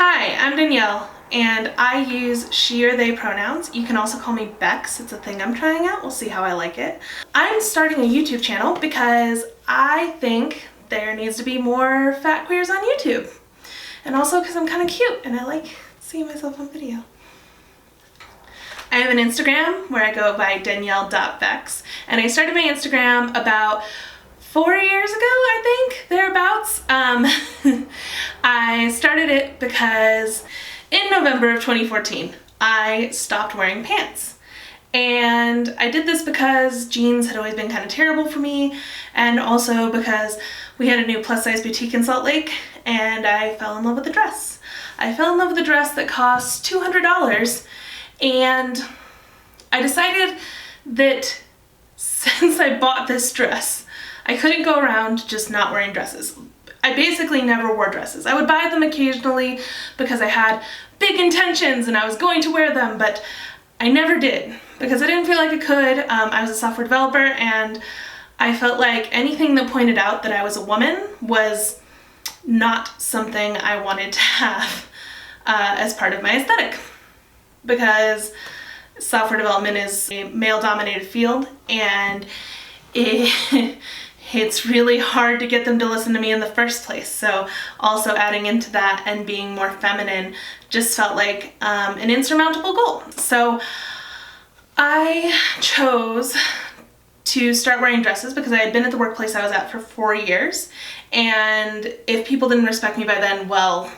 Hi, I'm Danielle, and I use she or they pronouns. You can also call me Bex. It's a thing I'm trying out. We'll see how I like it. I'm starting a YouTube channel because I think there needs to be more fat queers on YouTube. And also because I'm kind of cute and I like seeing myself on video. I have an Instagram where I go by danielle.bex, and I started my Instagram about 4 years ago, I think, thereabouts. I started it because in November of 2014, I stopped wearing pants. And I did this because jeans had always been kind of terrible for me, and also because we had a new plus size boutique in Salt Lake, and I fell in love with a dress. I fell in love with a dress that cost $200, and I decided that since I bought this dress, I couldn't go around just not wearing dresses. I basically never wore dresses. I would buy them occasionally because I had big intentions and I was going to wear them, but I never did because I didn't feel like I could. I was a software developer and I felt like anything that pointed out that I was a woman was not something I wanted to have as part of my aesthetic, because software development is a male-dominated field, and it's really hard to get them to listen to me in the first place. So also adding into that and being more feminine just felt like an insurmountable goal. So I chose to start wearing dresses because I had been at the workplace I was at for 4 years, and if people didn't respect me by then, well,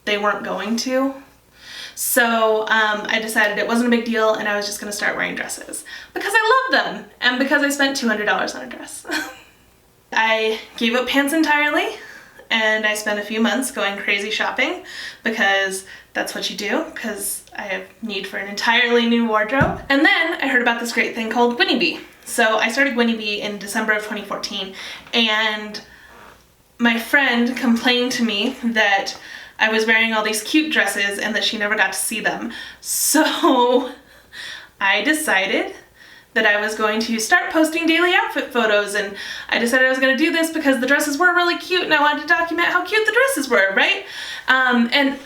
they weren't going to. So I decided it wasn't a big deal and I was just going to start wearing dresses because I love them and because I spent $200 on a dress. I gave up pants entirely and I spent a few months going crazy shopping because that's what you do, because I have need for an entirely new wardrobe. And then I heard about this great thing called Winnie Bee. So I started Winnie Bee in December of 2014, and my friend complained to me that I was wearing all these cute dresses and that she never got to see them. So I decided that I was going to start posting daily outfit photos, and I decided I was going to do this because the dresses were really cute and I wanted to document how cute the dresses were, right? And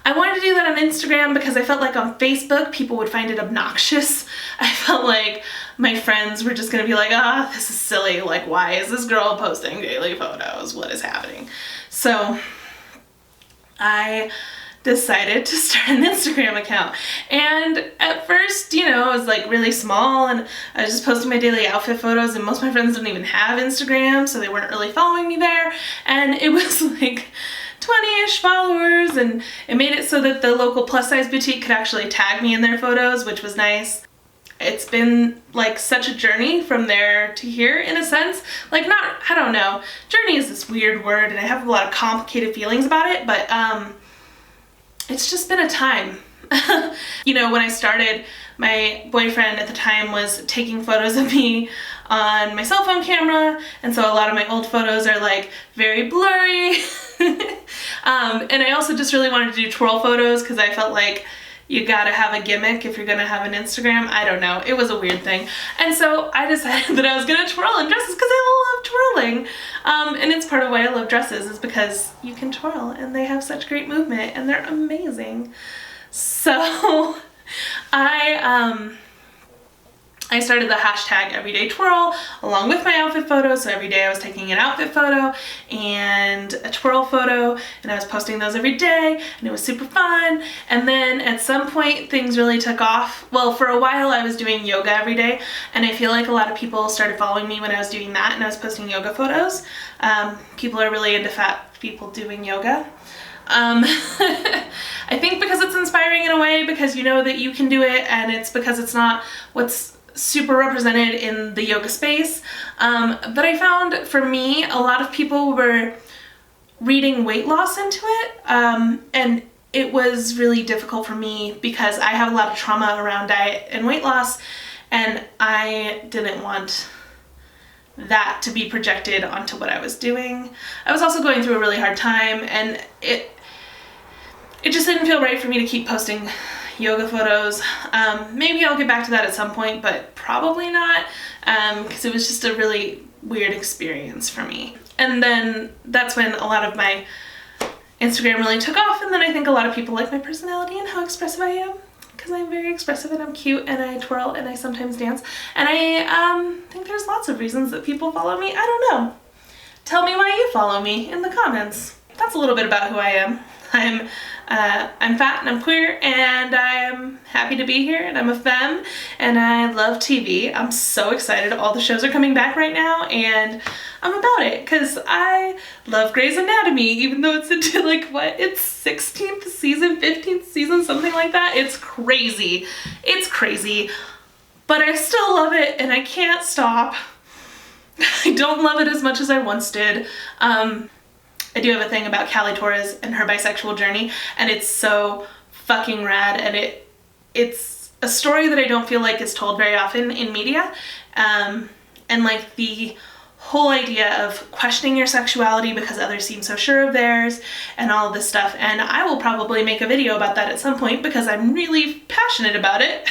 I wanted to do that on Instagram because I felt like on Facebook people would find it obnoxious. I felt like my friends were just going to be like, ah, this is silly, like why is this girl posting daily photos? What is happening? So I decided to start an Instagram account, and at first, you know, it was like really small and I was just posting my daily outfit photos, and most of my friends don't even have Instagram, so they weren't really following me there, and it was like 20-ish followers, and it made it so that the local plus size boutique could actually tag me in their photos, which was nice. It's been like such a journey from there to here, in a sense. Like, not, I don't know, journey is this weird word and I have a lot of complicated feelings about it, but it's just been a time. You know, when I started, my boyfriend at the time was taking photos of me on my cell phone camera, and so a lot of my old photos are like very blurry. And I also just really wanted to do twirl photos because I felt like you gotta have a gimmick if you're gonna have an Instagram. I don't know, it was a weird thing. And so I decided that I was gonna twirl in dresses because I love twirling. And it's part of why I love dresses, is because you can twirl and they have such great movement and they're amazing. So I started the hashtag everyday twirl along with my outfit photos. So every day I was taking an outfit photo and a twirl photo, and I was posting those every day, and it was super fun. And then at some point things really took off. Well, for a while I was doing yoga every day, and I feel like a lot of people started following me when I was doing that and I was posting yoga photos. People are really into fat people doing yoga. I think because it's inspiring in a way, because you know that you can do it, and it's because it's not what's super represented in the yoga space. But I found for me, a lot of people were reading weight loss into it, and it was really difficult for me because I have a lot of trauma around diet and weight loss, and I didn't want that to be projected onto what I was doing. I was also going through a really hard time, and it just didn't feel right for me to keep posting yoga photos. Maybe I'll get back to that at some point, but probably not, because it was just a really weird experience for me. And then that's when a lot of my Instagram really took off, and then I think a lot of people like my personality and how expressive I am, because I'm very expressive and I'm cute and I twirl and I sometimes dance. And I think there's lots of reasons that people follow me. I don't know. Tell me why you follow me in the comments. That's a little bit about who I am. I'm fat and I'm queer and I'm happy to be here, and I'm a femme and I love TV. I'm so excited. All the shows are coming back right now and I'm about it because I love Grey's Anatomy, even though it's into like, what, it's 16th season, 15th season, something like that. It's crazy. It's crazy, but I still love it and I can't stop. I don't love it as much as I once did. I do have a thing about Callie Torres and her bisexual journey, and it's so fucking rad, and it's a story that I don't feel like is told very often in media, and like the whole idea of questioning your sexuality because others seem so sure of theirs and all of this stuff. And I will probably make a video about that at some point because I'm really passionate about it.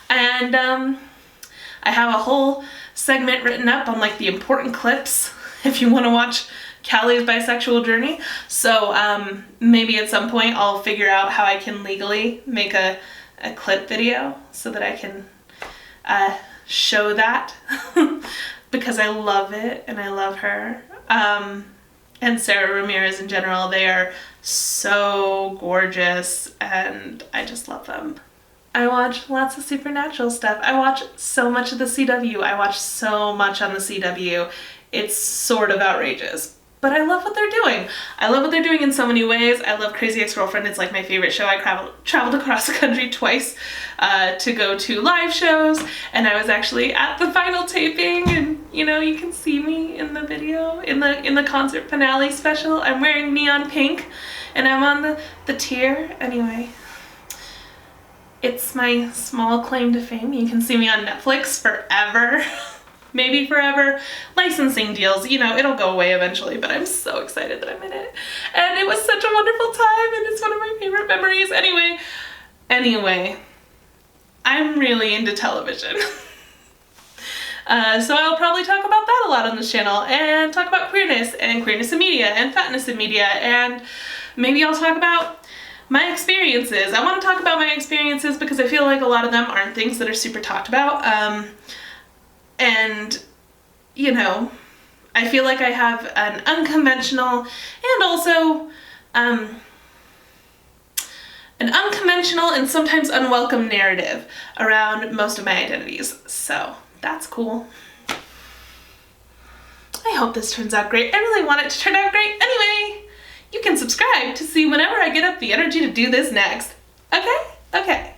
And I have a whole segment written up on like the important clips if you want to watch Callie's bisexual journey. So maybe at some point I'll figure out how I can legally make a clip video so that I can show that because I love it and I love her. And Sarah Ramirez in general, they are so gorgeous and I just love them. I watch lots of supernatural stuff. I watch so much of the CW. I watch so much on the CW. It's sort of outrageous, but I love what they're doing. I love what they're doing in so many ways. I love Crazy Ex-Girlfriend. It's like my favorite show. I traveled across the country twice to go to live shows, and I was actually at the final taping, and you know, you can see me in the video, in the concert finale special. I'm wearing neon pink, and I'm on the tier. Anyway, it's my small claim to fame. You can see me on Netflix forever. Maybe forever. Licensing deals, you know, it'll go away eventually, but I'm so excited that I'm in it. And it was such a wonderful time, and it's one of my favorite memories. Anyway, I'm really into television. So I'll probably talk about that a lot on this channel, and talk about queerness and queerness in media and fatness in media, and maybe I'll talk about my experiences. I want to talk about my experiences because I feel like a lot of them aren't things that are super talked about. And, you know, I feel like I have an unconventional and also an unconventional and sometimes unwelcome narrative around most of my identities. So that's cool. I hope this turns out great. I really want it to turn out great. Anyway, you can subscribe to see whenever I get up the energy to do this next. Okay? Okay.